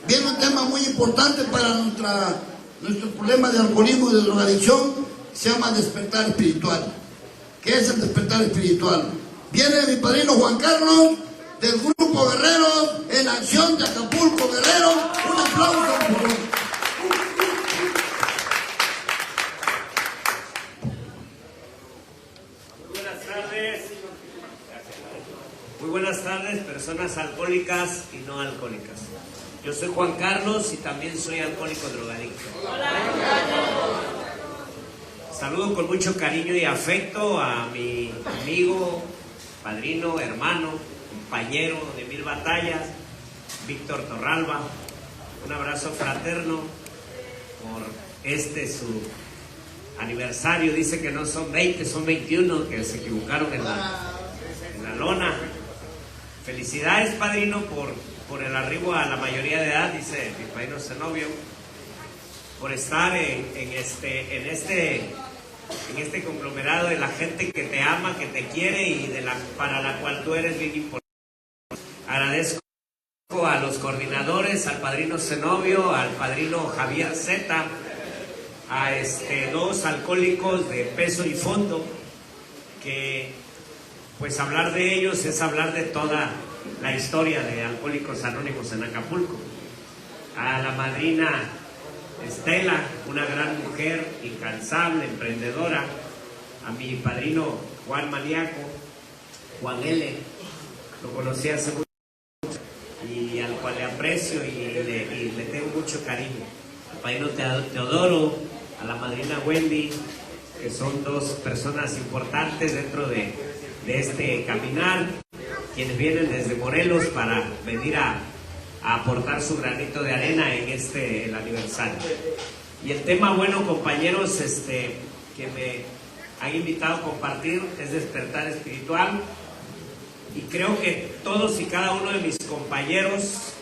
Viene un tema muy importante para nuestro problema de alcoholismo y de drogadicción, se llama despertar espiritual. ¿Qué es el despertar espiritual? Viene mi padrino Juan Carlos, del Grupo Guerreros en Acción de Acapulco, Guerrero. Un aplauso, por favor. Muy buenas tardes, personas alcohólicas y no alcohólicas. Yo soy Juan Carlos y también soy alcohólico drogadicto. Saludo con mucho cariño y afecto a mi amigo, padrino, hermano, compañero de mil batallas, Víctor Torralba. Un abrazo fraterno por su aniversario. Dice que no son 20, son 21, que se equivocaron en la lona. Felicidades, padrino, por el arribo a la mayoría de edad, dice mi padrino Zenobio, por estar en este conglomerado de la gente que te ama, que te quiere y para la cual tú eres bien importante. Agradezco a los coordinadores, al padrino Zenobio, al padrino Javier Zeta, a dos alcohólicos de peso y fondo, que pues hablar de ellos es hablar de toda la historia de Alcohólicos Anónimos en Acapulco. A la madrina Estela, una gran mujer, incansable, emprendedora. A mi padrino Juan Maniaco, Juan L., lo conocí hace mucho y al cual le aprecio y le tengo mucho cariño. Al padrino Teodoro, a la madrina Wendy, que son dos personas importantes dentro de este caminar, quienes vienen desde Morelos para venir a aportar su granito de arena en el aniversario. Y el tema, bueno, compañeros, que me han invitado a compartir es despertar espiritual, y creo que todos y cada uno de mis compañeros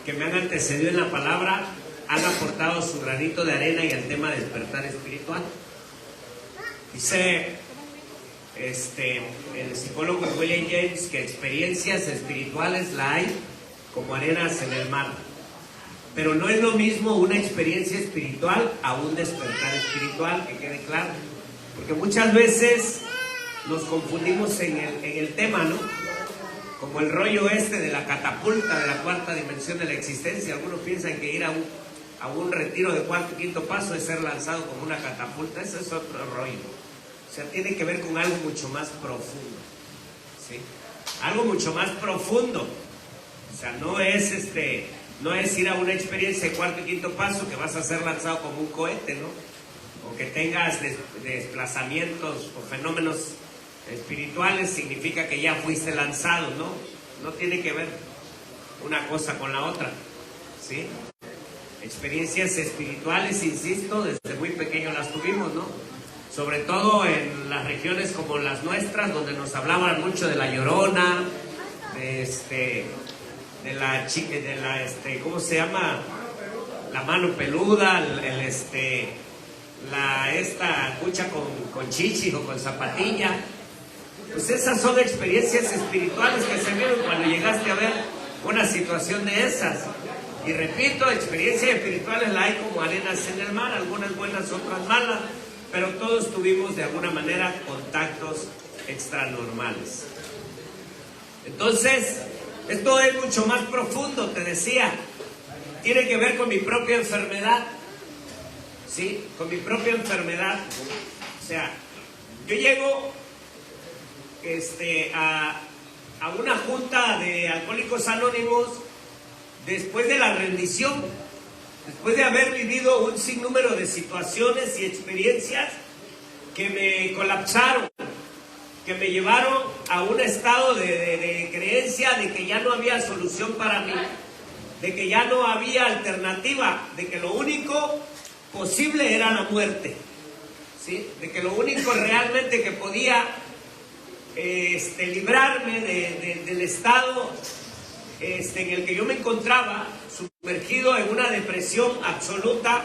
que me han antecedido en la palabra han aportado su granito de arena y el tema de despertar espiritual. Dice el psicólogo William James que experiencias espirituales la hay como arenas en el mar, pero no es lo mismo una experiencia espiritual a un despertar espiritual, que quede claro, porque muchas veces nos confundimos en el tema, ¿no? Como el rollo de la catapulta de la cuarta dimensión de la existencia. Algunos piensan que ir a un retiro de cuarto y quinto paso es ser lanzado como una catapulta. Eso es otro rollo. O sea, tiene que ver con algo mucho más profundo, ¿sí? Algo mucho más profundo. O sea, no es ir a una experiencia de cuarto y quinto paso que vas a ser lanzado como un cohete, ¿no? O que tengas desplazamientos o fenómenos espirituales, significa que ya fuiste lanzado, ¿no? No tiene que ver una cosa con la otra, ¿sí? Experiencias espirituales, insisto, desde muy pequeño las tuvimos, ¿no? Sobre todo en las regiones como las nuestras, donde nos hablaban mucho de la Llorona, ¿cómo se llama? La mano peluda, esta cucha con chichi o con zapatilla. Pues esas son experiencias espirituales que se vieron cuando llegaste a ver una situación de esas. Y repito, experiencias espirituales la hay como arenas en el mar, algunas buenas, otras malas, pero todos tuvimos de alguna manera contactos extranormales. Entonces, esto es mucho más profundo, te decía. Tiene que ver con mi propia enfermedad, ¿sí? Con mi propia enfermedad. O sea, yo llego a una junta de Alcohólicos Anónimos después de la rendición, después de haber vivido un sinnúmero de situaciones y experiencias que me colapsaron, que me llevaron a un estado de creencia de que ya no había solución para mí, de que ya no había alternativa, de que lo único posible era la muerte, ¿sí? De que lo único realmente que podía librarme del estado en el que yo me encontraba, sumergido en una depresión absoluta,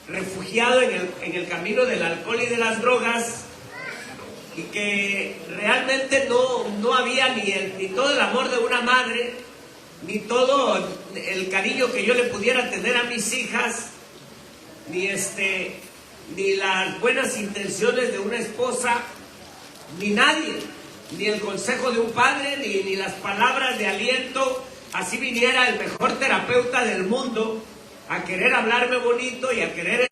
refugiado en el camino del alcohol y de las drogas, y que realmente no había ni todo el amor de una madre, ni todo el cariño que yo le pudiera tener a mis hijas, ni las buenas intenciones de una esposa, ni nadie, ni el consejo de un padre, ni las palabras de aliento, así viniera el mejor terapeuta del mundo a querer hablarme bonito y a querer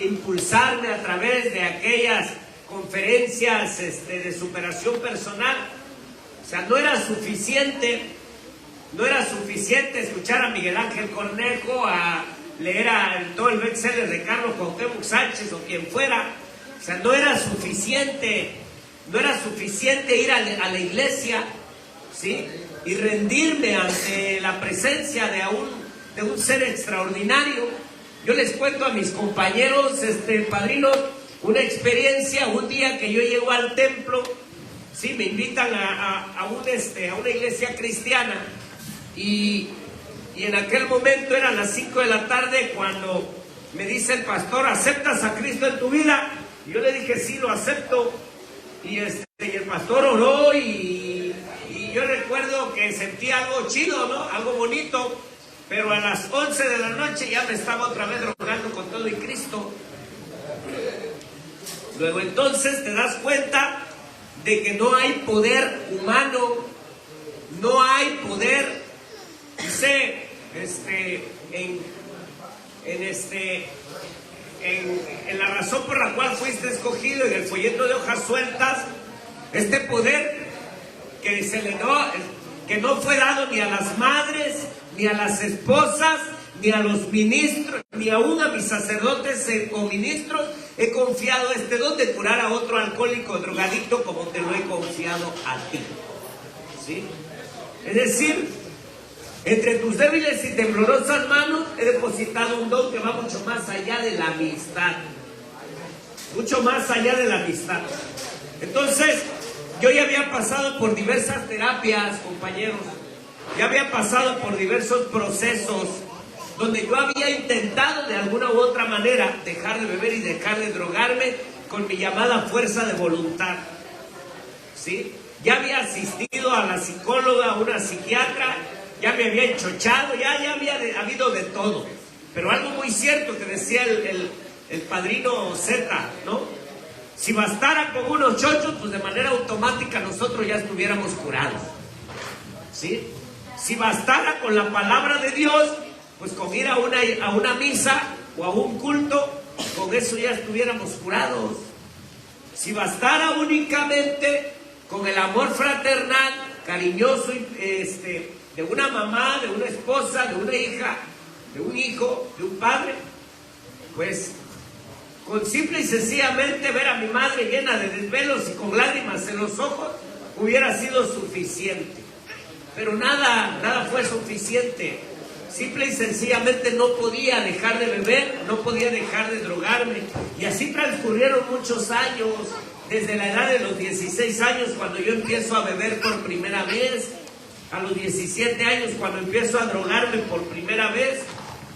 impulsarme a través de aquellas conferencias de superación personal. O sea, no era suficiente escuchar a Miguel Ángel Cornejo, a leer todo el bestseller de Carlos Cuauhtémoc Sánchez o quien fuera. O sea, no era suficiente ir a la iglesia, ¿sí? Y rendirme ante la presencia de un ser extraordinario. Yo les cuento a mis compañeros, padrinos, una experiencia. Un día que yo llego al templo, sí, me invitan a una iglesia cristiana, y en aquel momento eran las 5 de la tarde cuando me dice el pastor: ¿aceptas a Cristo en tu vida? Y yo le dije: sí, lo acepto. Y el pastor oró, y yo recuerdo que sentí algo chido, ¿no? Algo bonito. Pero a las 11 de la noche ya me estaba otra vez drogando con todo y Cristo. Luego entonces te das cuenta de que no hay poder humano, no hay poder, dice, en la razón por la cual fuiste escogido, en el folleto de hojas sueltas, este poder que no fue dado ni a las madres, ni a las esposas, ni a los ministros, ni aún a mis sacerdotes o ministros, he confiado este don de curar a otro alcohólico o drogadicto como te lo he confiado a ti. ¿Sí? Es decir, entre tus débiles y temblorosas manos he depositado un don que va mucho más allá de la amistad. Mucho más allá de la amistad. Entonces, yo ya había pasado por diversas terapias, compañeros. Ya había pasado por diversos procesos donde yo había intentado de alguna u otra manera dejar de beber y dejar de drogarme con mi llamada fuerza de voluntad. ¿Sí? Ya había asistido a la psicóloga, a una psiquiatra, ya me había enchochado, ya había habido de todo. Pero algo muy cierto que decía el padrino Z, ¿no? Si bastara con unos chochos, pues de manera automática nosotros ya estuviéramos curados. ¿Sí? Si bastara con la palabra de Dios, pues con ir a una misa o a un culto, con eso ya estuviéramos curados. Si bastara únicamente con el amor fraternal, cariñoso, de una mamá, de una esposa, de una hija, de un hijo, de un padre, pues con simple y sencillamente ver a mi madre llena de desvelos y con lágrimas en los ojos, hubiera sido suficiente. Pero nada fue suficiente. Simple y sencillamente no podía dejar de beber, no podía dejar de drogarme. Y así transcurrieron muchos años, desde la edad de los 16 años, cuando yo empiezo a beber por primera vez, a los 17 años, cuando empiezo a drogarme por primera vez,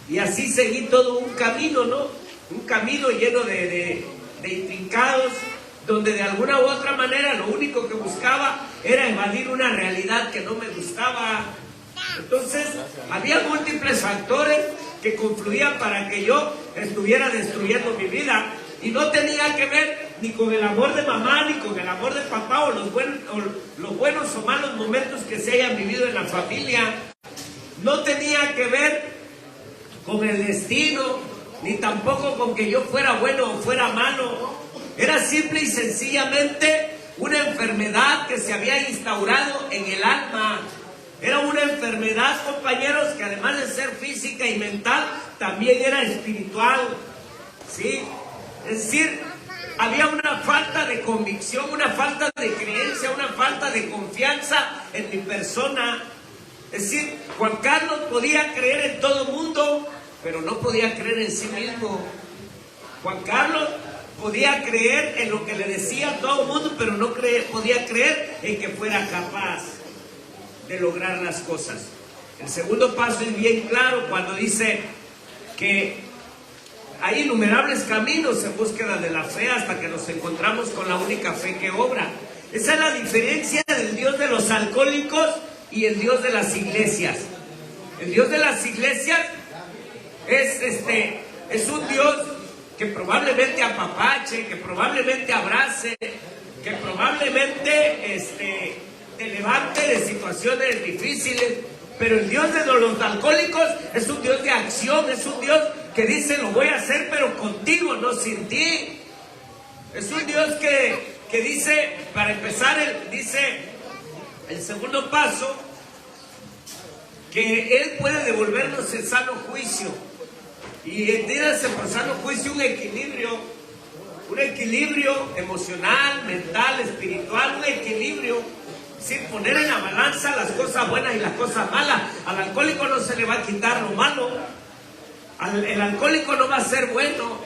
y así seguí todo un camino, ¿no? Un camino lleno de intrincados, donde de alguna u otra manera lo único que buscaba era evadir una realidad que no me gustaba. Entonces, había múltiples factores que confluían para que yo estuviera destruyendo mi vida, y no tenía que ver ni con el amor de mamá, ni con el amor de papá, o los buenos o malos momentos que se hayan vivido en la familia. No tenía que ver con el destino, ni tampoco con que yo fuera bueno o fuera malo. Era simple y sencillamente una enfermedad que se había instaurado en el alma. Era una enfermedad, compañeros, que además de ser física y mental, también era espiritual. ¿Sí? Es decir, había una falta de convicción, una falta de creencia, una falta de confianza en mi persona. Es decir, Juan Carlos podía creer en todo mundo, pero no podía creer en sí mismo. Juan Carlos podía creer en lo que le decía a todo el mundo, pero no podía creer en que fuera capaz de lograr las cosas. El segundo paso es bien claro cuando dice que hay innumerables caminos en búsqueda de la fe hasta que nos encontramos con la única fe que obra. Esa es la diferencia del Dios de los alcohólicos y el Dios de las iglesias. El Dios de las iglesias es un Dios que probablemente apapache, que probablemente abrace, que probablemente te levante de situaciones difíciles. Pero el Dios de los alcohólicos es un Dios de acción, es un Dios que dice: lo voy a hacer pero contigo, no sin ti. Es un Dios que dice, para empezar, dice el segundo paso, que Él puede devolvernos el sano juicio. Y entiéndase por sano juicio un equilibrio emocional, mental, espiritual, un equilibrio, sin poner en la balanza las cosas buenas y las cosas malas. Al alcohólico no se le va a quitar lo malo, el alcohólico no va a ser bueno,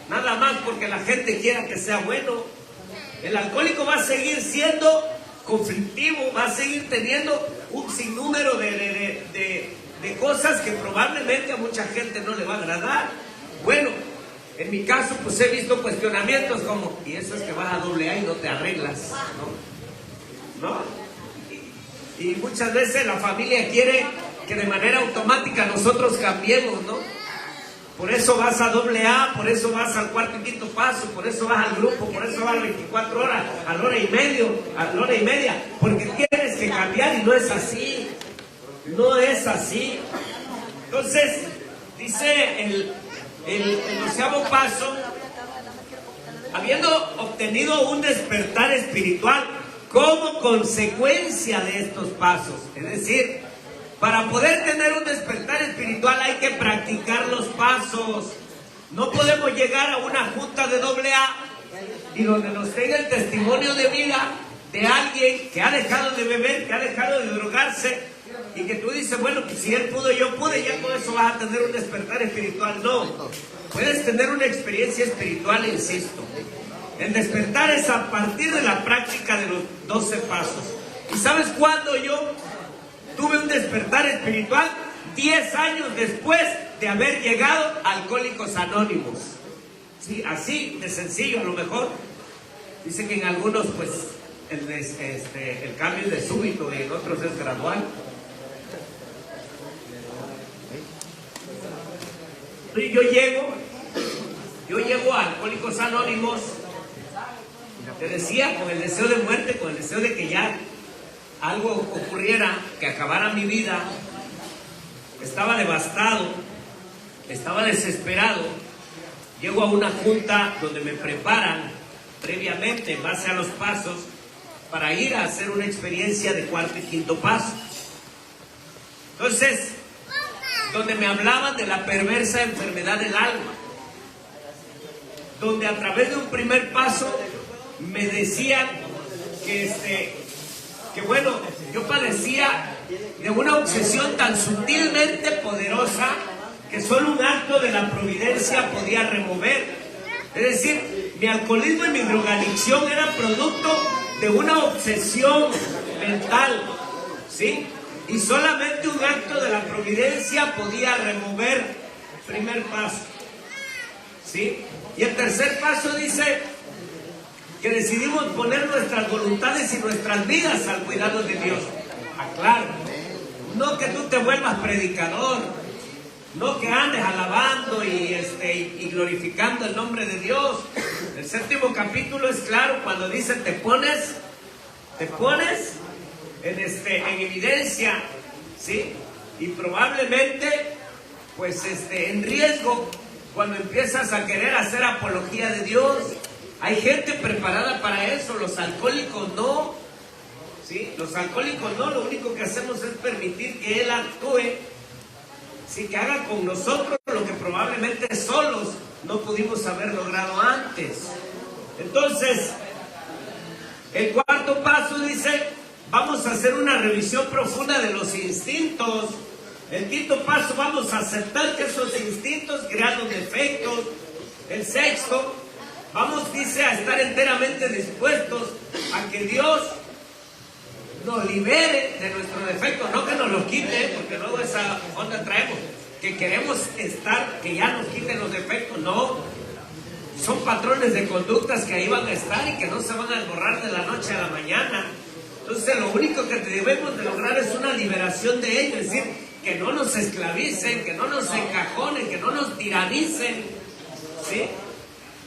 nada más porque la gente quiera que sea bueno. El alcohólico va a seguir siendo conflictivo, va a seguir teniendo un sinnúmero de cosas que probablemente a mucha gente no le va a agradar. Bueno, en mi caso pues he visto cuestionamientos como: y eso es que vas a AA y no te arreglas, ¿no? Y muchas veces la familia quiere que de manera automática nosotros cambiemos, ¿no? Por eso vas a AA, por eso vas al cuarto y quinto paso, por eso vas al grupo, por eso vas a 24 horas, a la hora y media, porque tienes que cambiar, y no es así. No es así. Entonces, dice el 12º paso: habiendo obtenido un despertar espiritual como consecuencia de estos pasos. Es decir, para poder tener un despertar espiritual hay que practicar los pasos. No podemos llegar a una junta de AA y donde nos tenga el testimonio de vida de alguien que ha dejado de beber, que ha dejado de drogarse, y que tú dices: bueno, pues si él pudo, yo pude, ya con eso vas a tener un despertar espiritual. No, puedes tener una experiencia espiritual, insisto. El despertar es a partir de la práctica de los 12 pasos. ¿Y sabes cuándo yo tuve un despertar espiritual? 10 años después de haber llegado a Alcohólicos Anónimos. Sí, así de sencillo. A lo mejor dice que en algunos pues el cambio es de súbito y en otros es gradual. Y yo llego a Alcohólicos Anónimos, te decía, con el deseo de muerte, con el deseo de que ya algo ocurriera, que acabara mi vida. Estaba devastado, estaba desesperado. Llego a una junta donde me preparan previamente, en base a los pasos, para ir a hacer una experiencia de cuarto y quinto paso. Entonces, donde me hablaban de la perversa enfermedad del alma, donde a través de un primer paso me decían que bueno, yo padecía de una obsesión tan sutilmente poderosa que solo un acto de la providencia podía remover. Es decir, mi alcoholismo y mi drogadicción eran producto de una obsesión mental, ¿sí? Y solamente un acto de la providencia podía remover el primer paso, ¿sí? Y el tercer paso dice que decidimos poner nuestras voluntades y nuestras vidas al cuidado de Dios. Aclaro, no que tú te vuelvas predicador, no que andes alabando y glorificando el nombre de Dios. El 7º capítulo es claro cuando dice: te pones en evidencia, ¿sí? Y probablemente pues en riesgo cuando empiezas a querer hacer apología de Dios. Hay gente preparada para eso, los alcohólicos no, ¿sí? Los alcohólicos no, lo único que hacemos es permitir que Él actúe, ¿sí? Que haga con nosotros lo que probablemente solos no pudimos haber logrado antes. Entonces, el cuarto paso dice: vamos a hacer una revisión profunda de los instintos. El quinto paso: vamos a aceptar que esos instintos crean los defectos. El sexto: vamos, dice, a estar enteramente dispuestos a que Dios nos libere de nuestro defecto, no que nos lo quite, porque luego esa onda traemos, que queremos estar, que ya nos quiten los defectos. No, son patrones de conductas que ahí van a estar y que no se van a borrar de la noche a la mañana. Entonces lo único que debemos de lograr es una liberación de ellos, es decir, que no nos esclavicen, que no nos encajonen, que no nos tiranicen, ¿sí?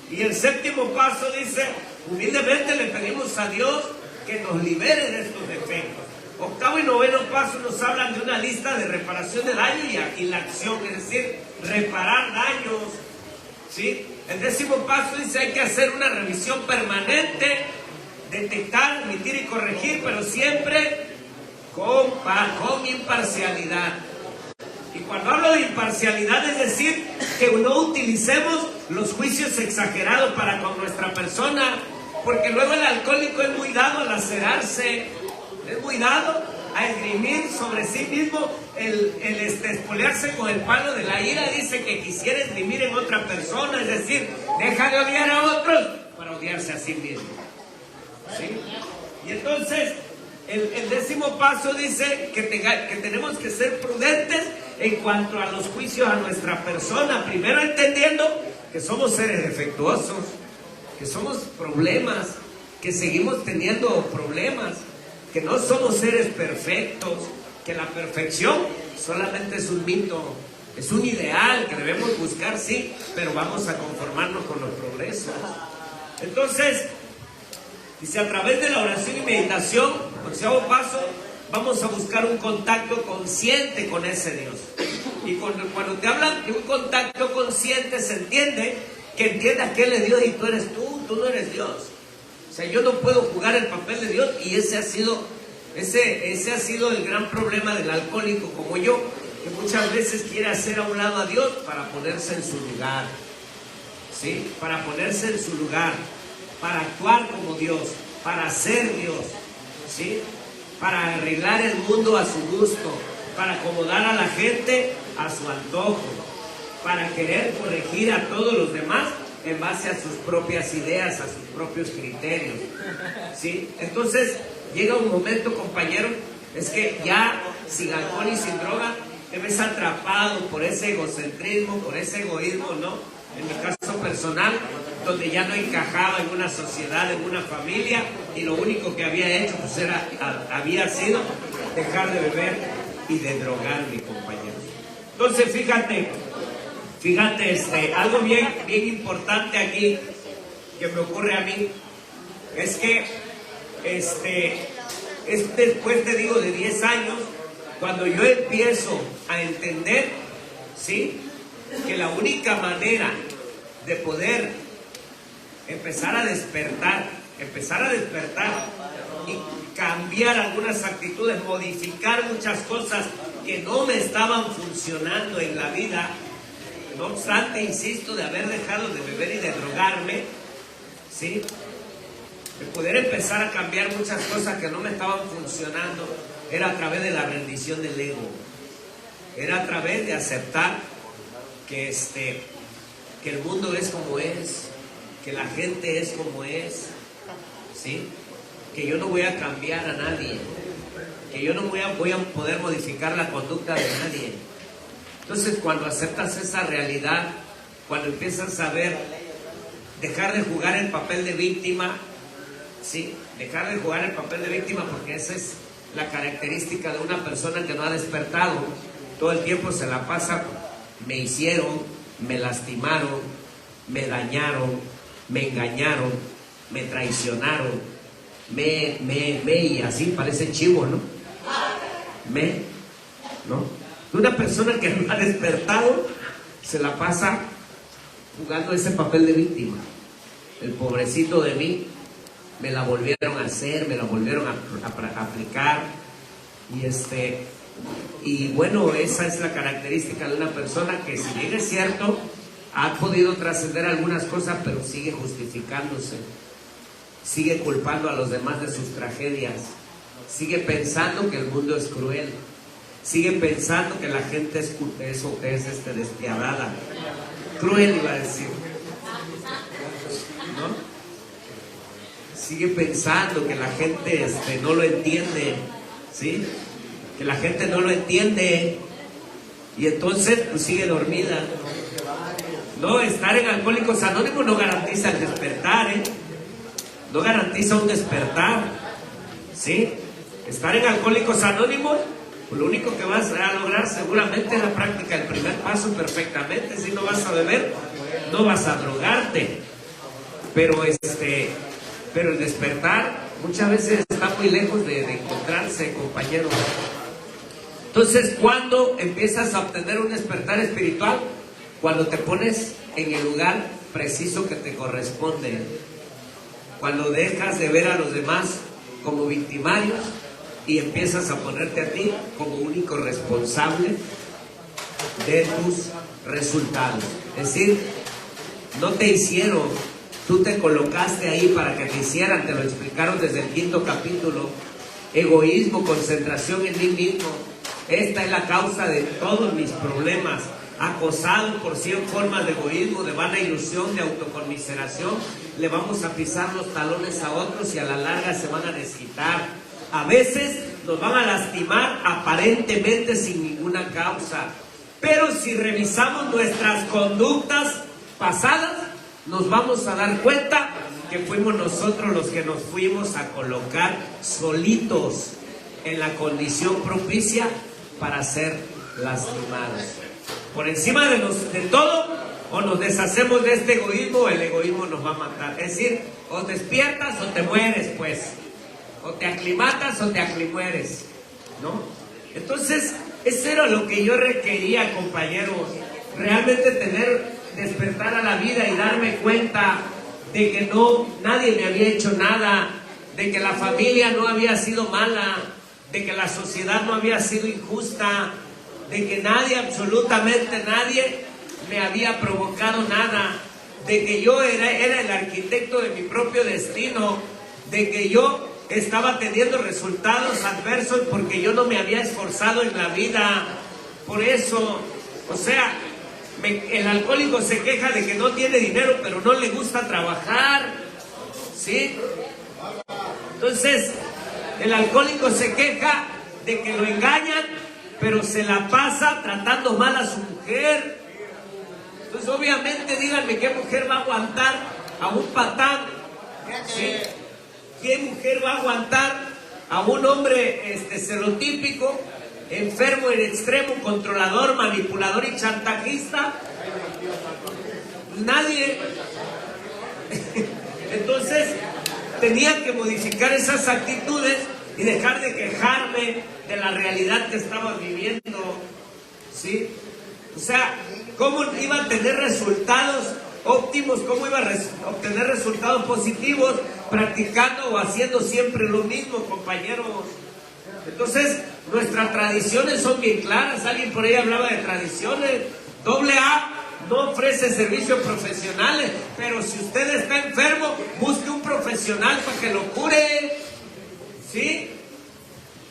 Y el séptimo paso dice, humildemente le pedimos a Dios que nos libere de estos defectos. Octavo y noveno paso nos hablan de una lista de reparación de daño y la acción, es decir, reparar daños, ¿sí? El décimo paso dice hay que hacer una revisión permanente, detectar, admitir y corregir, pero siempre con imparcialidad. Y cuando hablo de imparcialidad es decir que no utilicemos los juicios exagerados para con nuestra persona, porque luego el alcohólico es muy dado a lacerarse, es muy dado a esgrimir sobre sí mismo, el espolearse con el palo de la ira. Dice que quisiera esgrimir en otra persona, es decir, deja de odiar a otros para odiarse a sí mismo, ¿sí? Y entonces el décimo paso dice que tenemos que ser prudentes en cuanto a los juicios a nuestra persona, primero entendiendo que somos seres defectuosos, que somos problemas, que seguimos teniendo problemas, que no somos seres perfectos, que la perfección solamente es un mito, es un ideal que debemos buscar, sí, pero vamos a conformarnos con los progresos. Entonces, dice, a través de la oración y meditación, onceavo paso, vamos a buscar un contacto consciente con ese Dios. Y cuando te hablan de un contacto consciente, se entiende que entiendas que Él es Dios y tú eres tú no eres Dios. O sea, yo no puedo jugar el papel de Dios, y ese ha sido el gran problema del alcohólico como yo, que muchas veces quiere hacer a un lado a Dios para ponerse en su lugar, ¿sí? Para ponerse en su lugar, para actuar como Dios, para ser Dios, ¿sí? Para arreglar el mundo a su gusto, para acomodar a la gente a su antojo, para querer corregir a todos los demás en base a sus propias ideas, a sus propios criterios, ¿sí? Entonces llega un momento, compañero, es que ya sin alcohol y sin droga te ves atrapado por ese egocentrismo, por ese egoísmo, ¿no? En mi caso personal, donde ya no encajaba en una sociedad, en una familia, y lo único que había hecho pues había sido dejar de beber y de drogarme, compañeros. Entonces fíjate, algo bien importante aquí que me ocurre a mí es que es después, te digo, de 10 años, cuando yo empiezo a entender, ¿sí?, que la única manera de poder empezar a despertar y cambiar algunas actitudes, modificar muchas cosas que no me estaban funcionando en la vida, no obstante, insisto, de haber dejado de beber y de drogarme, ¿sí?, de poder empezar a cambiar muchas cosas que no me estaban funcionando, era a través de la rendición del ego, era a través de aceptar que el mundo es como es, que la gente es como es, ¿sí?, que yo no voy a cambiar a nadie, que yo no voy a poder modificar la conducta de nadie. Entonces, cuando aceptas esa realidad, cuando empiezas a ver, dejar de jugar el papel de víctima, ¿sí?, dejar de jugar el papel de víctima, porque esa es la característica de una persona que no ha despertado. Todo el tiempo se la pasa, me hicieron, me lastimaron, me dañaron, me engañaron, me traicionaron, y así parece chivo, ¿no? ¿No? Una persona que no ha despertado se la pasa jugando ese papel de víctima. El pobrecito de mí, me la volvieron a hacer, me la volvieron a aplicar, y bueno, esa es la característica de una persona que, si bien es cierto, ha podido trascender algunas cosas, pero sigue justificándose, sigue culpando a los demás de sus tragedias, sigue pensando que el mundo es cruel, sigue pensando que la gente es despiadada, cruel iba a decir, ¿no? Sigue pensando que la gente no lo entiende, ¿sí?, que la gente no lo entiende, y entonces pues sigue dormida. No, estar en Alcohólicos Anónimos no garantiza el despertar, no garantiza un despertar, ¿sí? Estar en Alcohólicos Anónimos, pues lo único que vas a lograr seguramente es la práctica, el primer paso perfectamente. Si no vas a beber, no vas a drogarte. Pero el despertar muchas veces está muy lejos de encontrarse, compañero. Entonces, ¿cuándo empiezas a obtener un despertar espiritual? Cuando te pones en el lugar preciso que te corresponde. Cuando dejas de ver a los demás como victimarios y empiezas a ponerte a ti como único responsable de tus resultados. Es decir, no te hicieron, tú te colocaste ahí para que te hicieran, te lo explicaron desde el 5º capítulo. Egoísmo, concentración en mí mismo. Esta es la causa de todos mis problemas. Acosado por 100 formas de egoísmo, de vana ilusión, de autoconmiseración, le vamos a pisar los talones a otros y a la larga se van a desquitar. A veces nos van a lastimar aparentemente sin ninguna causa. Pero si revisamos nuestras conductas pasadas, nos vamos a dar cuenta que fuimos nosotros los que nos fuimos a colocar solitos en la condición propicia para ser lastimados. Por encima de todo, o nos deshacemos de este egoísmo, o el egoísmo nos va a matar. Es decir, o despiertas o te mueres, pues. O te aclimatas o te aclimueres, ¿no? Entonces, eso era lo que yo requería, compañeros. Realmente despertar a la vida y darme cuenta de que nadie me había hecho nada, de que la familia no había sido mala, de que la sociedad no había sido injusta, de que nadie, absolutamente nadie, me había provocado nada, de que yo era el arquitecto de mi propio destino, de que yo estaba teniendo resultados adversos porque yo no me había esforzado en la vida. Por eso, o sea, el alcohólico se queja de que no tiene dinero, pero no le gusta trabajar, ¿sí? Entonces, el alcohólico se queja de que lo engañan, pero se la pasa tratando mal a su mujer. Entonces, obviamente, díganme, ¿qué mujer va a aguantar a un patán? ¿Sí? ¿Qué mujer va a aguantar a un hombre celotípico, enfermo en extremo, controlador, manipulador y chantajista? Nadie. Entonces, tenía que modificar esas actitudes y dejar de quejarme de la realidad que estaba viviendo, ¿sí? O sea, ¿cómo iba a tener resultados óptimos? ¿Cómo iba a obtener resultados positivos practicando o haciendo siempre lo mismo, compañeros? Entonces, nuestras tradiciones son bien claras. Alguien por ahí hablaba de tradiciones. AA no ofrece servicios profesionales, pero si usted está enfermo, busque un profesional para que lo cure, ¿sí?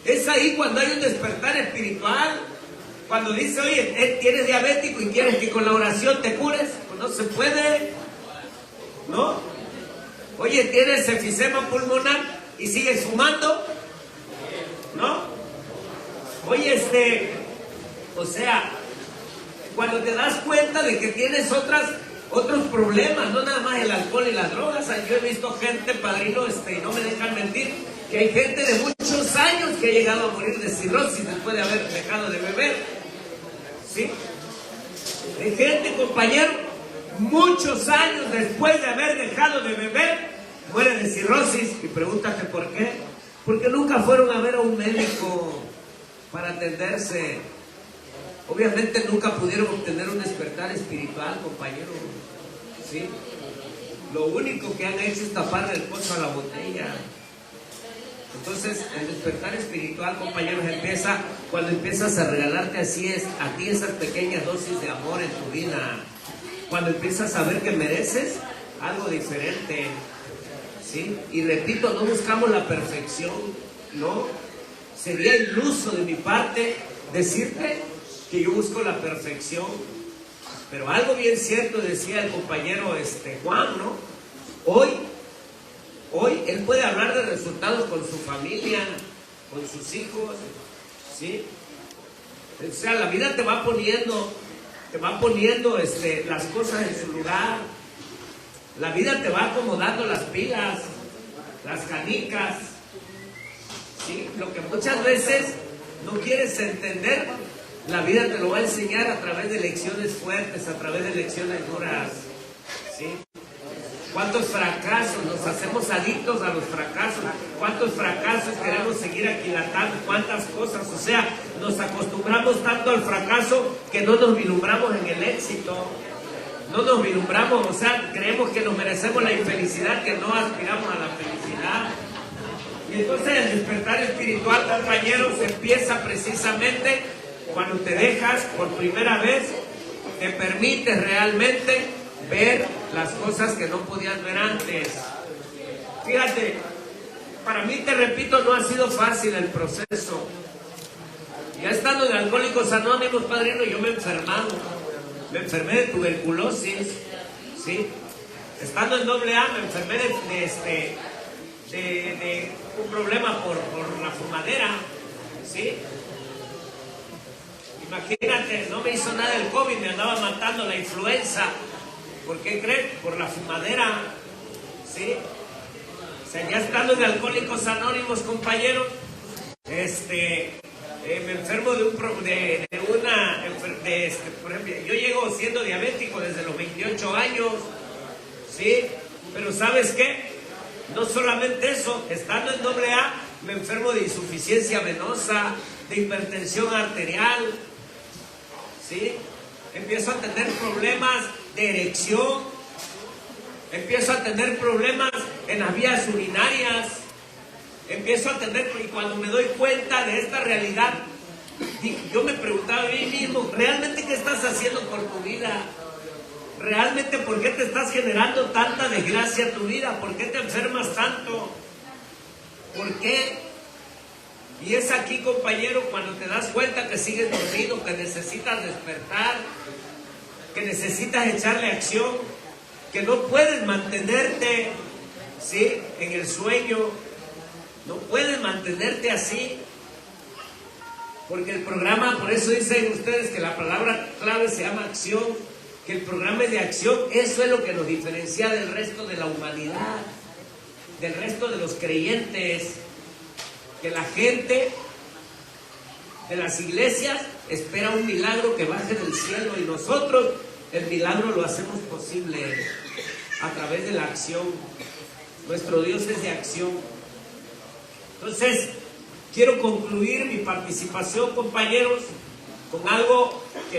Es ahí cuando hay un despertar espiritual. Cuando dice, oye, tienes diabético y quieres que con la oración te cures, pues no se puede, ¿no? Oye, tienes enfisema pulmonar y sigues fumando, ¿no? Oye, o sea, cuando te das cuenta de que tienes otros problemas, no nada más el alcohol y las drogas. Yo he visto gente, padrino, y no me dejan mentir, que hay gente de muchos años que ha llegado a morir de cirrosis después de haber dejado de beber, ¿sí? Hay gente, compañero, muchos años después de haber dejado de beber, muere de cirrosis. Y pregúntate por qué. Porque nunca fueron a ver a un médico para atenderse. Obviamente nunca pudieron obtener un despertar espiritual, compañero, ¿sí? Lo único que han hecho es tapar el pozo a la botella. Entonces, el despertar espiritual, compañeros, empieza cuando empiezas a regalarte a ti esas pequeñas dosis de amor en tu vida. Cuando empiezas a ver que mereces algo diferente, ¿sí? Y repito, no buscamos la perfección, ¿no? Sería iluso de mi parte decirte que yo busco la perfección. Pero algo bien cierto decía el compañero Juan, ¿no? Hoy él puede hablar de resultados con su familia, con sus hijos, ¿sí? O sea, la vida te va poniendo las cosas en su lugar. La vida te va acomodando las pilas, las canicas, ¿sí? Lo que muchas veces no quieres entender, la vida te lo va a enseñar a través de lecciones fuertes, a través de lecciones duras, ¿sí? ¿Cuántos fracasos? Nos hacemos adictos a los fracasos. ¿Cuántos fracasos queremos seguir aquilatando? ¿Cuántas cosas? O sea, nos acostumbramos tanto al fracaso que no nos vislumbramos en el éxito. No nos vislumbramos, o sea, creemos que nos merecemos la infelicidad, que no aspiramos a la felicidad. Y entonces el despertar espiritual, compañeros, empieza precisamente cuando te dejas por primera vez, te permites realmente ver las cosas que no podías ver antes. Fíjate, para mí, te repito, no ha sido fácil el proceso. Ya estando en Alcohólicos Anónimos, padrino, yo me he enfermado. Me enfermé de tuberculosis, ¿sí? Estando en AA, me enfermé de un problema por la fumadera, ¿sí? Imagínate, no me hizo nada el COVID, me andaba matando la influenza. ¿Por qué creen? Por la fumadera, ¿sí? O sea, ya estando en Alcohólicos Anónimos, compañeros, me enfermo por ejemplo, yo llego siendo diabético desde los 28 años, ¿sí? Pero ¿sabes qué? No solamente eso, estando en AA, me enfermo de insuficiencia venosa, de hipertensión arterial, ¿sí? Empiezo a tener problemas de erección, empiezo a tener problemas en las vías urinarias, empiezo a tener, y cuando me doy cuenta de esta realidad, yo me preguntaba a mí mismo, ¿realmente qué estás haciendo por tu vida? ¿Realmente por qué te estás generando tanta desgracia a tu vida? ¿Por qué te enfermas tanto? ¿Por qué? Y es aquí, compañero, cuando te das cuenta que sigues dormido, que necesitas despertar, que necesitas echarle acción, que no puedes mantenerte, ¿sí?, en el sueño, no puedes mantenerte así, porque el programa, por eso dicen ustedes que la palabra clave se llama acción, que el programa es de acción. Eso es lo que nos diferencia del resto de la humanidad, del resto de los creyentes, que la gente de las iglesias espera un milagro que baje del cielo, y nosotros el milagro lo hacemos posible a través de la acción. Nuestro Dios es de acción. Entonces, quiero concluir mi participación, compañeros, con algo que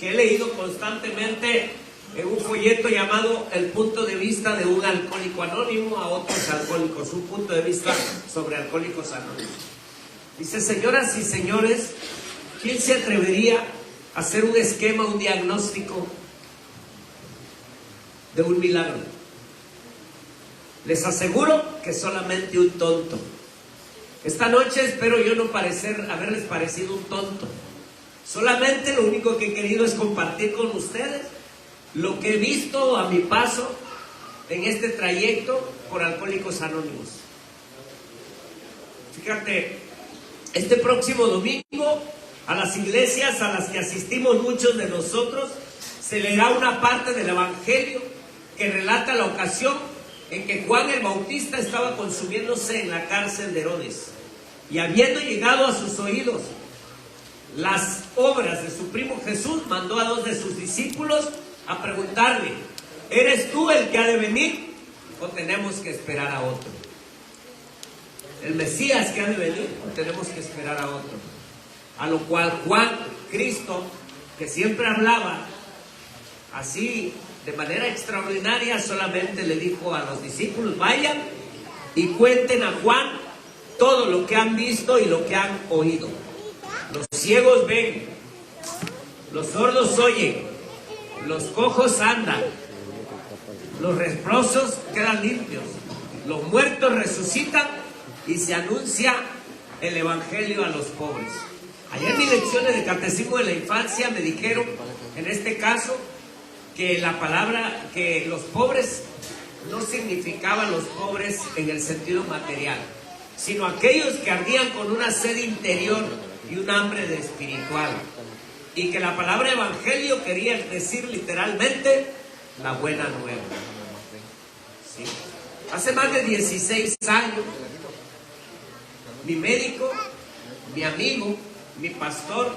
he leído constantemente en un folleto llamado El punto de vista de un alcohólico anónimo a otros alcohólicos, un punto de vista sobre alcohólicos anónimos. Dice: señoras y señores, ¿quién se atrevería a hacer un esquema, un diagnóstico de un milagro? Les aseguro que solamente un tonto. Esta noche espero yo no haberles parecido un tonto. Solamente lo único que he querido es compartir con ustedes lo que he visto a mi paso en este trayecto por Alcohólicos Anónimos. Fíjate, este próximo domingo a las iglesias a las que asistimos muchos de nosotros se leerá una parte del Evangelio que relata la ocasión en que Juan el Bautista estaba consumiéndose en la cárcel de Herodes, y habiendo llegado a sus oídos las obras de su primo Jesús, mandó a 2 de sus discípulos a preguntarle: ¿eres tú el que ha de venir o tenemos que esperar a otro? ¿El Mesías que ha de venir o tenemos que esperar a otro? A lo cual Juan, Cristo, que siempre hablaba así de manera extraordinaria, solamente le dijo a los discípulos: vayan y cuenten a Juan todo lo que han visto y lo que han oído. Los ciegos ven, los sordos oyen, los cojos andan, los leprosos quedan limpios, los muertos resucitan y se anuncia el evangelio a los pobres. Ayer en mis lecciones de catecismo de la infancia me dijeron, en este caso, que la palabra, que los pobres no significaban los pobres en el sentido material, sino aquellos que ardían con una sed interior y un hambre de espiritual, y que la palabra evangelio quería decir literalmente la buena nueva. ¿Sí? Hace más de 16 años mi médico, mi amigo, mi pastor.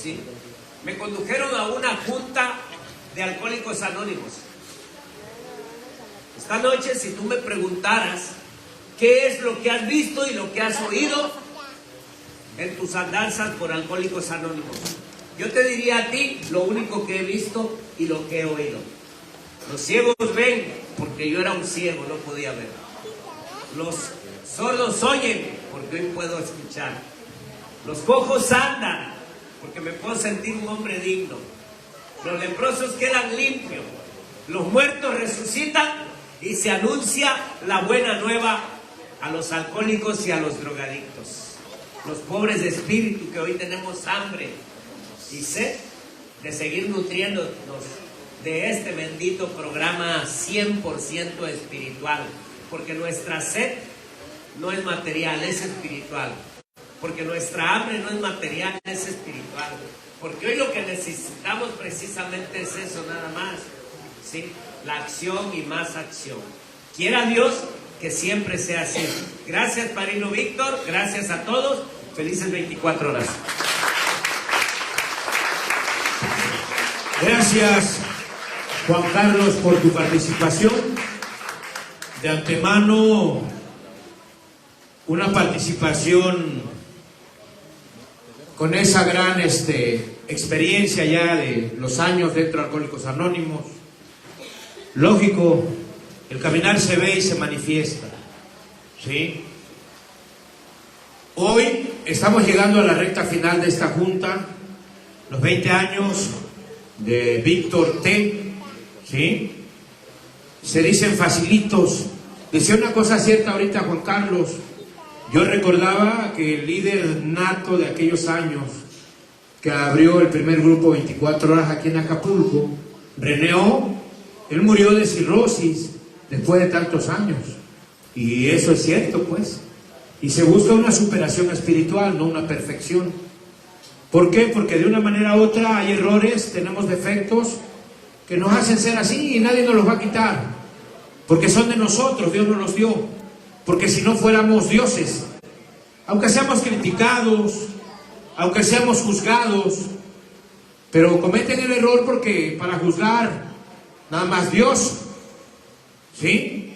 ¿Sí? Me condujeron a una junta de Alcohólicos Anónimos. Esta noche, si tú me preguntaras qué es lo que has visto y lo que has oído en tus andanzas por Alcohólicos Anónimos, yo te diría a ti lo único que he visto y lo que he oído. Los ciegos ven, porque yo era un ciego, no podía ver. Los sordos oyen, porque hoy puedo escuchar. Los cojos andan, porque me puedo sentir un hombre digno. Los leprosos quedan limpios. Los muertos resucitan y se anuncia la buena nueva a los alcohólicos y a los drogadictos. Los pobres de espíritu que hoy tenemos hambre y sed de seguir nutriéndonos de este bendito programa 100% espiritual, porque nuestra sed no es material, es espiritual, porque nuestra hambre no es material, es espiritual, porque hoy lo que necesitamos precisamente es eso nada más, ¿sí? La acción y más acción. Quiera Dios que siempre sea así. Gracias, Padrino Víctor, gracias a todos, felices 24 horas. Gracias, Juan Carlos, por tu participación. De antemano, una participación con esa gran experiencia ya de los años dentro de Alcohólicos Anónimos. Lógico, el caminar se ve y se manifiesta, ¿sí? Hoy estamos llegando a la recta final de esta junta, los 20 años de Víctor T, ¿sí? Se dicen facilitos. Decía una cosa cierta ahorita Juan Carlos. Yo recordaba que el líder nato de aquellos años que abrió el primer grupo 24 horas aquí en Acapulco, René O, él murió de cirrosis después de tantos años. Y eso es cierto, pues. Y se busca una superación espiritual, no una perfección. ¿Por qué? Porque de una manera u otra hay errores, tenemos defectos que nos hacen ser así y nadie nos los va a quitar. Porque son de nosotros, Dios nos los dio. Porque si no fuéramos dioses, aunque seamos criticados, aunque seamos juzgados, pero cometen el error porque para juzgar nada más Dios, ¿sí?